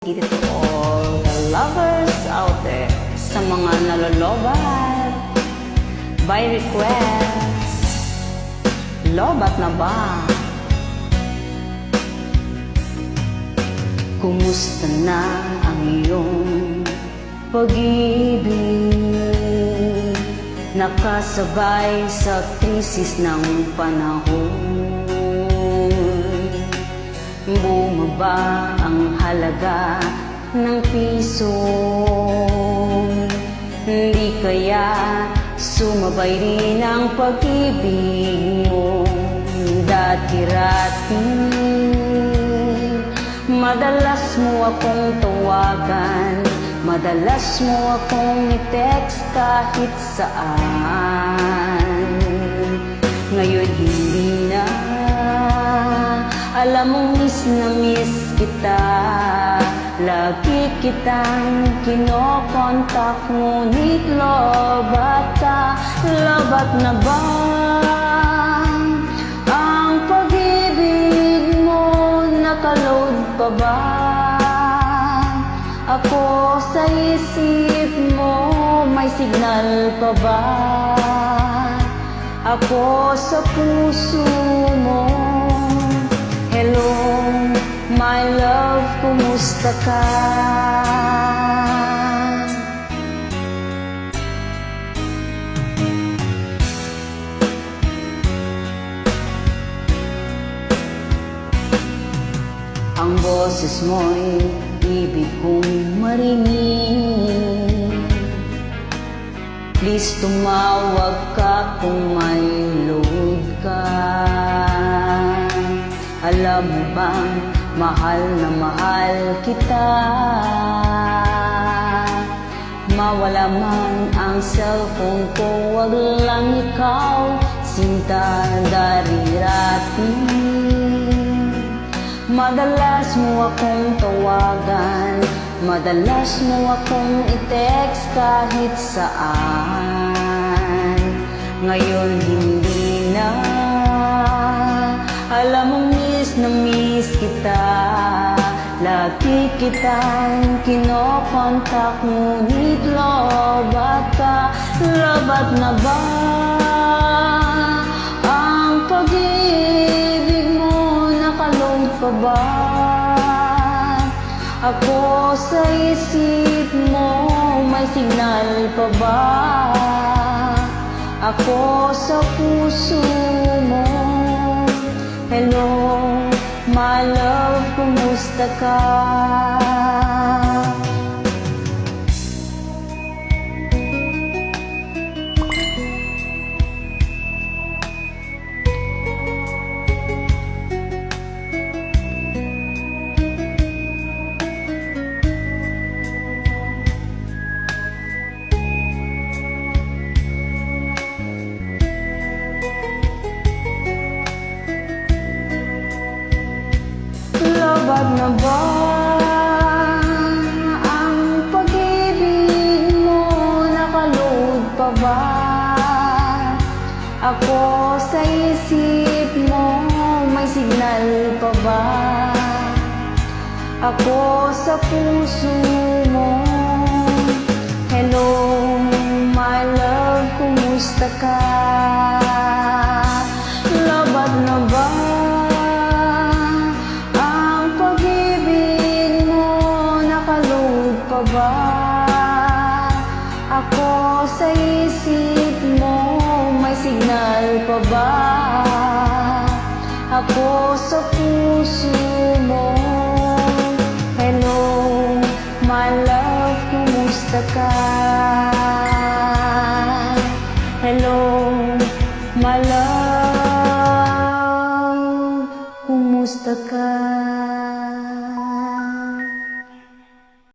Dito to all the lovers out there, sa mga nalolobat by request. Lobat na ba? Kumusta na ang iyong pag-ibig? Nakasabay sa krisis ng panahon. Bumaba ang halaga ng piso. Hindi kaya sumabay rin ang pag-ibig mo dati-rati. Madalas mo akong tawagan, madalas mo akong i-text kahit saan. Ngayon hindi na, alam mo miss na miss kita. Lagi kitang kinokontak, ngunit lobat ka. Lobat na ba ang pag-ibig mo? Nakaload pa ba ako sa isip mo? May signal pa ba ako sa puso mo? Hello, my love, kumusta ka? Ang boses mo'y ibig kong marinig. Please tumawag ka kung may load ka. Alam mo bang mahal na mahal kita? Mawala man ang cellphone ko, wag lang ikaw, sinta dari-rati. Madalas mo akong tawagan, madalas mo akong i-text kahit saan. Ngayon hindi na, alam mo miss na miss kita. Lagi kitang kinokontak, ngunit lobat ka. Lobat na ba ang pag-ibig mo? Nakaload pa ba ako sa isip mo? May signal pa ba ako sa puso mo? Hello, my love, kumusta ka? Lobat na ba ang pag-ibig mo? Nakaload pa ba ako sa isip mo? May signal pa ba ako sa puso mo? Hello, my love, kumusta ka? Lobat na ba ba ako sa isip mo? May signal pa ba ako sa puso mo? Hello, my love, kumusta ka? Hello, my love, kumusta ka?